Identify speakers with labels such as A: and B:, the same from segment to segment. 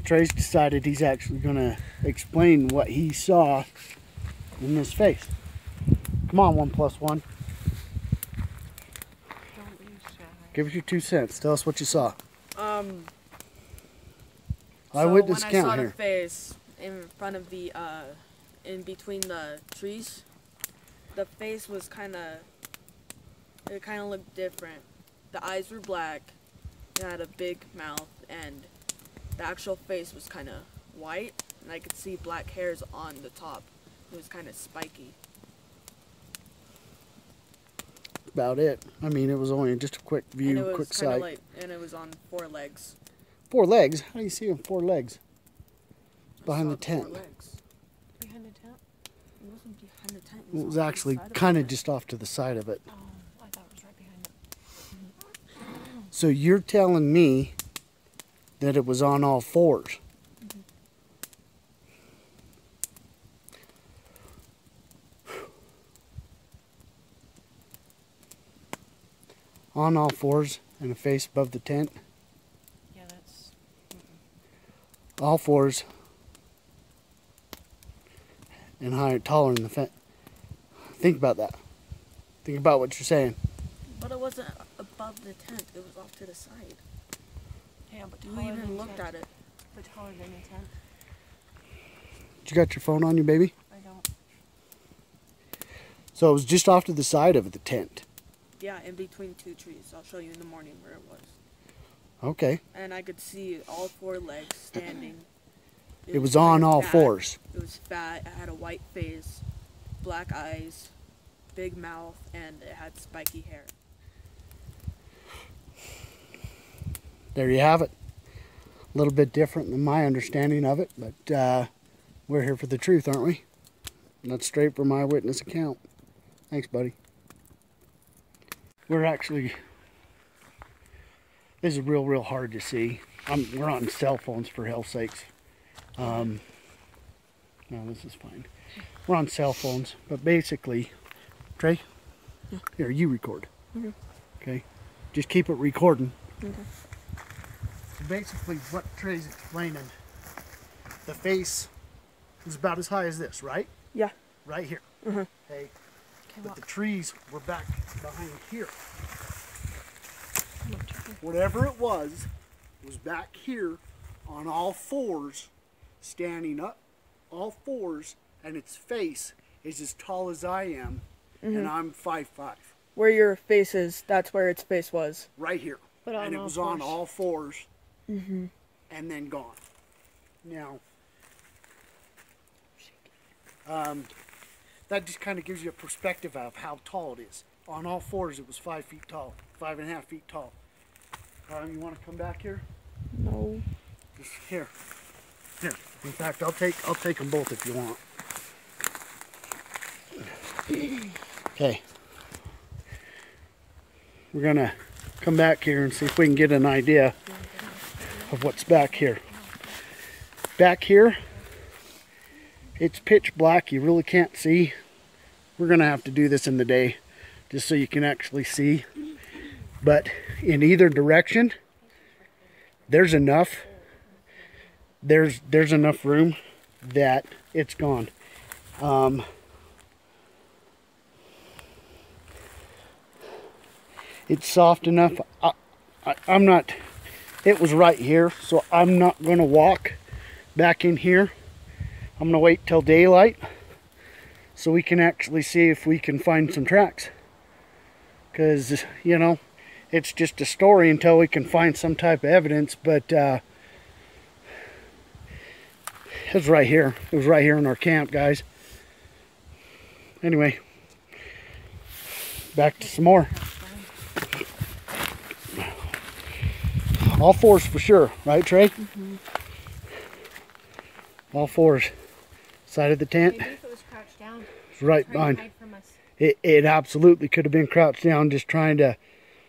A: Trey's decided he's actually going to explain what he saw in this face. Come on, 1 + 1.
B: Don't be shy.
A: Give us your 2 cents. Tell us what you saw.
C: Eyewitness
A: count
C: here. So when I saw
A: here.
C: the face in front of the, in between the trees, the face was it kind of looked different. The eyes were black, it had a big mouth, and the actual face was kind of white, and I could see black hairs on the top. It was kind of spiky.
A: About it. I mean, it was only just a quick view,
C: And it was
A: quick
C: kind
A: sight.
C: of like, and it was on 4 legs.
A: 4 legs? How do you see on 4 legs? Behind
C: I
A: the
C: saw 4
A: tent.
C: legs.
B: Behind the tent?
C: It wasn't behind the tent.
A: It was
C: on the
A: actually
C: side of the
A: kind of
C: tent.
A: just off to the side of it.
B: Oh, I thought it was right behind it.
A: So you're telling me that it was on all 4s? On all 4s and a face above the tent?
B: Yeah, that's...
A: All 4s and higher, taller than the fence. Think about that. Think about what you're saying.
C: But it wasn't above the tent. It was off to the side.
B: Yeah, but
C: You
B: taller
C: even
B: than
C: looked
B: tent.
C: at it.
B: But taller than the tent.
A: You got your phone on you, baby?
B: I don't.
A: So it was just off to the side of the tent.
C: Yeah, in between 2 trees. I'll show you in the morning where it was.
A: Okay.
C: And I could see all 4 legs standing.
A: It was on
C: kinda
A: all
C: fat.
A: 4s.
C: It was fat. It had a white face, black eyes, big mouth, and it had spiky hair.
A: There you have it. A little bit different than my understanding of it, but we're here for the truth, aren't we? And that's straight from my eyewitness account. Thanks, buddy. We're actually, this is real hard to see. We're on cell phones, for hell's sakes. No, this is fine. We're on cell phones, but basically, Trey,
C: Yeah.
A: Here, you record.
C: Okay.
A: Okay? Just keep it recording.
C: Okay.
A: So basically, what Trey's explaining, the face is about as high as this, right?
C: Yeah.
A: Right here.
C: Uh-huh.
A: Okay? But
B: walk.
A: the trees were back behind here.
B: I'm not checking.
A: Whatever it was back here on all 4s, standing up, all 4s, and its face is as tall as I am, and I'm 5'5".
C: Where your face is, that's where its face was.
A: Right here.
B: But on
A: and it
B: all
A: was on
B: 4s.
A: all 4s, and then gone. Now, that just kind of gives you a perspective of how tall it is. On all 4s, it was 5 feet tall, 5.5 feet tall. You want to come back here?
C: No.
A: Just here. Here. In fact, I'll take them both if you want. Okay. We're gonna come back here and see if we can get an idea of what's back here. Back here, it's pitch black. You really can't see. We're gonna have to do this in the day just so you can actually see. But in either direction, there's enough. There's enough room that it's gone. It's soft enough. I'm not, it was right here, so I'm not going to walk back in here. I'm going to wait till daylight so we can actually see if we can find some tracks. Because, you know, it's just a story until we can find some type of evidence, but it was right here. It was right here in our camp, guys. Anyway, back to some more. All 4s for sure, right, Trey? All 4s. Side of the tent.
B: Maybe if it was crouched down.
A: It's right
B: Trying to
A: behind.
B: hide from us.
A: It absolutely could have been crouched down, just trying to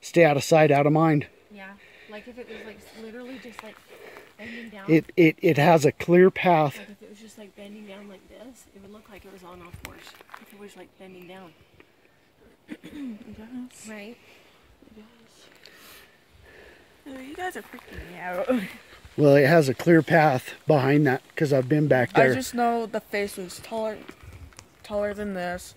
A: stay out of sight, out of mind.
B: Yeah, like if it was like literally just like bending down.
A: It has a clear path.
B: Like if it was just like bending down like this, it would look like it was on all 4s. If it was like bending down. Right?
C: Oh, you guys are freaking me out.
A: Well, it has a clear path behind that because I've been back there.
C: I just know the face was taller than this,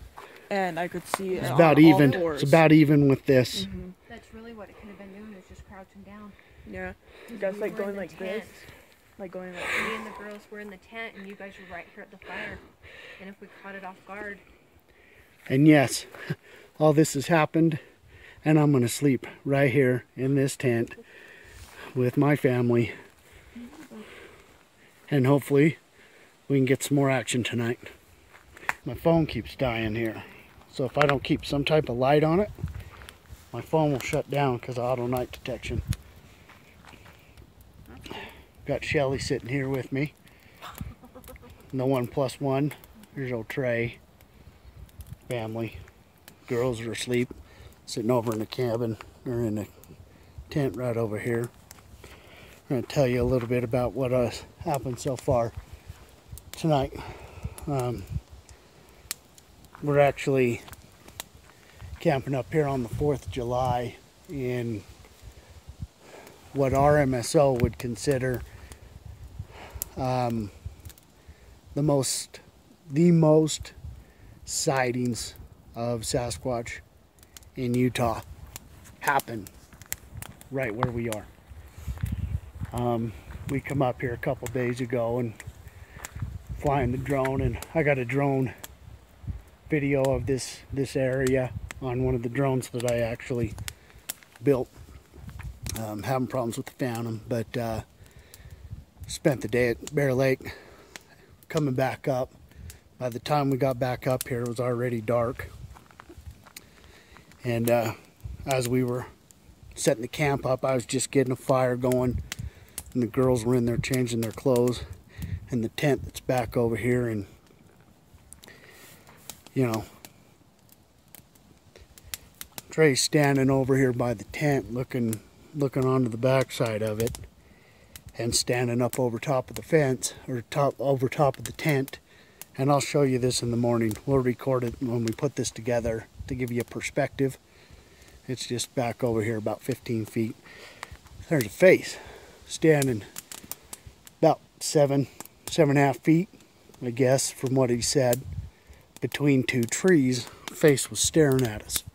C: and I could see it.
A: It's about even. It's about even with this.
C: Mm-hmm.
B: That's really what it could have been doing, is just crouching down.
C: Yeah. You guys like going like this? Like going like
B: Me and the girls were in the tent, and you guys were right here at the fire. And if we caught it off guard.
A: And yes, all this has happened, and I'm going to sleep right here in this tent with my family. And hopefully we can get some more action tonight. My phone keeps dying here. So if I don't keep some type of light on it, my phone will shut down because of auto night detection. Got Shelly sitting here with me. No 1+1. Here's old Trey. Family. Girls are asleep. Sitting over in the cabin, or in the tent right over here. I'm going to tell you a little bit about what has happened so far tonight. We're actually camping up here on the 4th of July in what RMSO would consider the most sightings of Sasquatch in Utah happen right where we are. We come up here a couple days ago and flying the drone, and I got a drone video of this area on one of the drones that I actually built. Having problems with the Phantom, but spent the day at Bear Lake. Coming back up, by the time we got back up here, it was already dark. And as we were setting the camp up, I was just getting a fire going, and the girls were in there changing their clothes in the tent that's back over here. And you know, Trey's standing over here by the tent looking onto the backside of it, and standing up over top of the fence, or over top of the tent. And I'll show you this in the morning. We'll record it when we put this together to give you a perspective. It's just back over here about 15 feet. There's a face standing about 7.5 feet, I guess, from what he said, between two trees. The face was staring at us.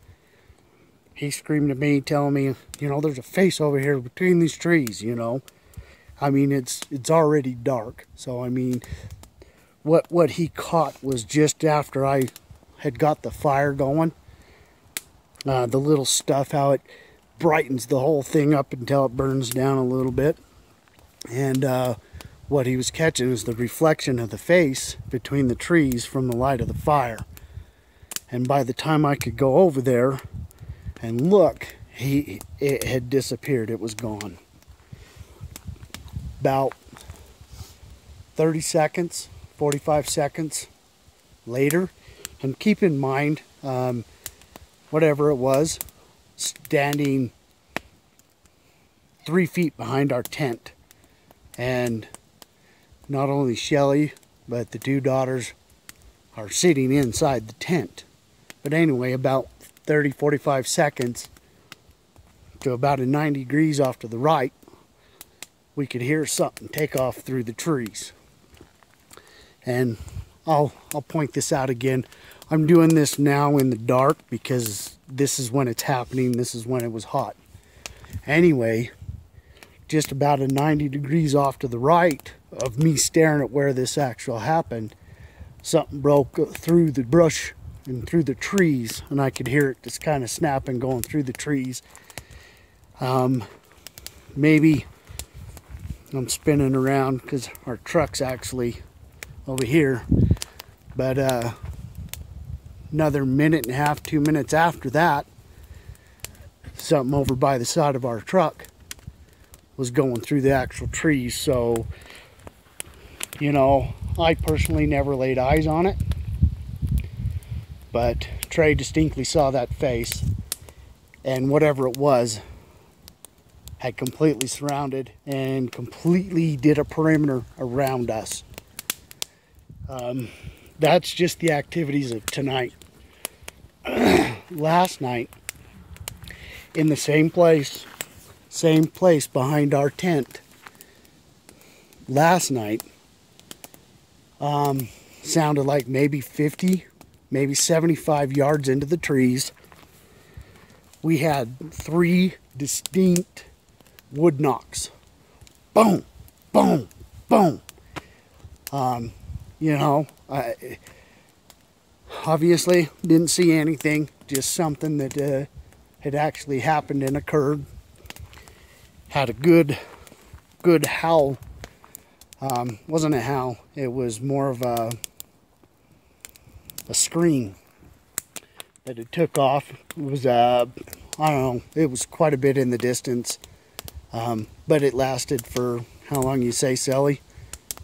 A: He screamed at me, telling me, you know, there's a face over here between these trees, you know. I mean, it's already dark. So, I mean, what he caught was just after I had got the fire going. The little stuff, how it brightens the whole thing up until it burns down a little bit. And what he was catching was the reflection of the face between the trees from the light of the fire. And by the time I could go over there and look, it had disappeared. It was gone. About 30 seconds, 45 seconds later, and keep in mind, whatever it was, standing 3 feet behind our tent. And not only Shelly, but the two daughters are sitting inside the tent. But anyway, about 30, 45 seconds to about a 90 degrees off to the right, we could hear something take off through the trees. And I'll point this out again. I'm doing this now in the dark because this is when it's happening. This is when it was hot. Anyway, just about a 90 degrees off to the right of me staring at where this actually happened, something broke through the brush and through the trees, and I could hear it just kind of snapping going through the trees. Maybe I'm spinning around because our truck's actually over here, but another minute and a half, 2 minutes after that, something over by the side of our truck was going through the actual trees. So, you know, I personally never laid eyes on it, but Trey distinctly saw that face, and whatever it was had completely surrounded and completely did a perimeter around us. That's just the activities of tonight. Last night, in the same place behind our tent, last night sounded like maybe 50, maybe 75 yards into the trees. We had 3 distinct wood knocks. Boom, boom, boom. You know, I obviously didn't see anything, just something that had actually happened and occurred. Had a good howl. Wasn't a howl, it was more of a scream that it took off. It was, I don't know, it was quite a bit in the distance. But it lasted for, how long you say, Sally?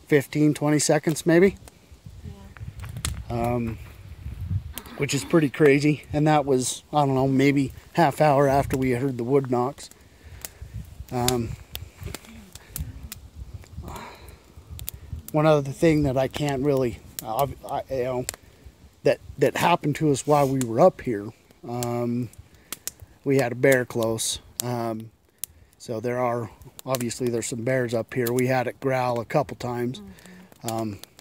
A: 15, 20 seconds maybe?
B: Yeah.
A: Which is pretty crazy. And that was, I don't know, maybe half hour after we heard the wood knocks. One other thing that I can't really, you know, that happened to us while we were up here, we had a bear close. So obviously there's some bears up here. We had it growl a couple times.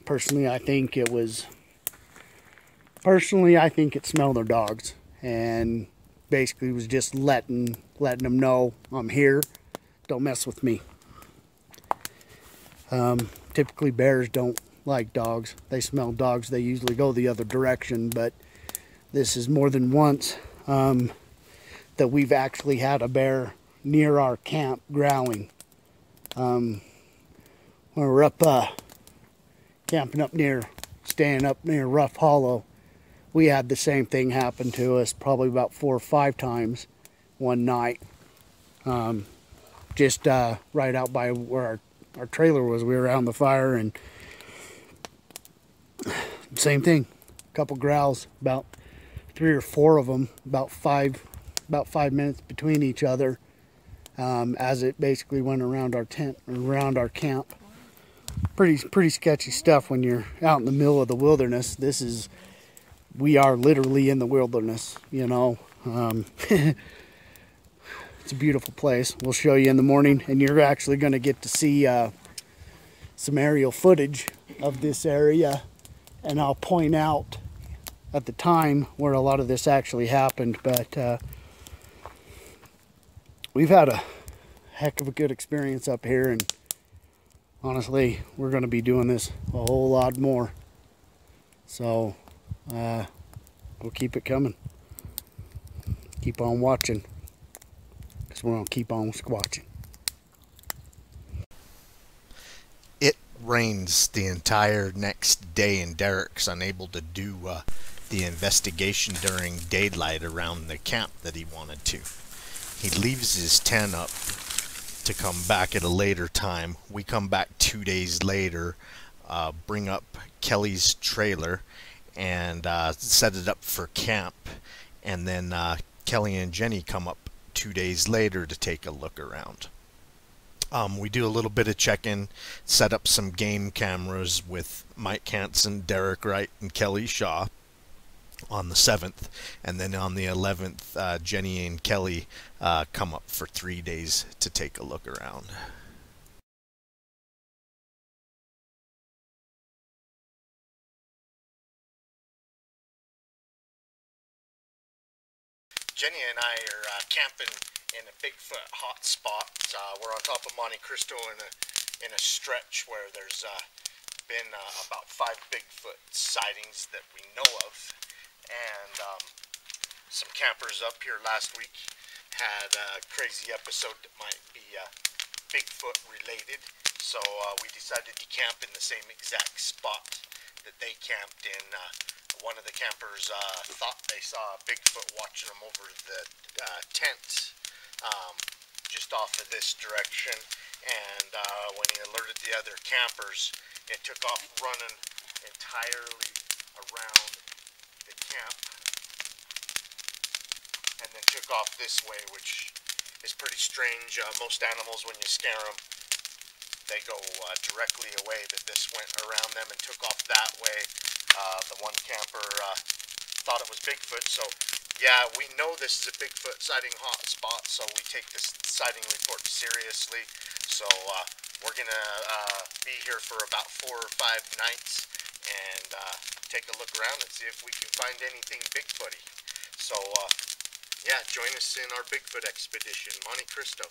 A: Personally, I think it smelled their dogs, and basically was just letting them know, I'm here, don't mess with me. Typically bears don't like dogs. They smell dogs, they usually go the other direction, but this is more than once that we've actually had a bear near our camp growling. When we're up camping staying up near Rough Hollow, we had the same thing happen to us probably about 4 or 5 times one night. Just right out by where our trailer was. We were around the fire, and same thing. A couple growls, about 3 or 4 of them, about 5 minutes between each other, as it basically went around our tent, around our camp. Pretty sketchy stuff when you're out in the middle of the wilderness. We are literally in the wilderness, you know. It's a beautiful place. We'll show you in the morning, and you're actually going to get to see some aerial footage of this area, and I'll point out at the time where a lot of this actually happened. But we've had a heck of a good experience up here, and honestly, we're going to be doing this a whole lot more. So we'll keep it coming. Keep on watching, because we're going to keep on squatching.
D: It rains the entire next day, and Derek's unable to do the investigation during daylight around the camp that he wanted to. He leaves his tent up to come back at a later time. We come back 2 days later, bring up Kelly's trailer, and set it up for camp. And then Kelly and Jenny come up 2 days later to take a look around. We do a little bit of check-in, set up some game cameras with Mike Hansen, Derek Wright, and Kelly Shaw on the 7th, and then on the 11th, Jenny and Kelly come up for 3 days to take a look around. Jenny and I are camping in a Bigfoot hot spot. We're on top of Monte Cristo in a stretch where there's been about 5 Bigfoot sightings that we know of. And some campers up here last week had a crazy episode that might be Bigfoot related. So we decided to camp in the same exact spot that they camped in. One of the campers thought they saw Bigfoot watching them over the tent just off of this direction, and when he alerted the other campers, it took off running entirely around the camp and then took off this way, which is pretty strange. Most animals, when you scare them, they go directly away, but this went around them and took off that way. The one camper thought it was Bigfoot, so yeah, we know this is a Bigfoot sighting hot spot, so we take this sighting report seriously. So we're gonna be here for about 4 or 5 nights and take a look around and see if we can find anything Bigfooty. So yeah, join us in our Bigfoot expedition, Monte Cristo.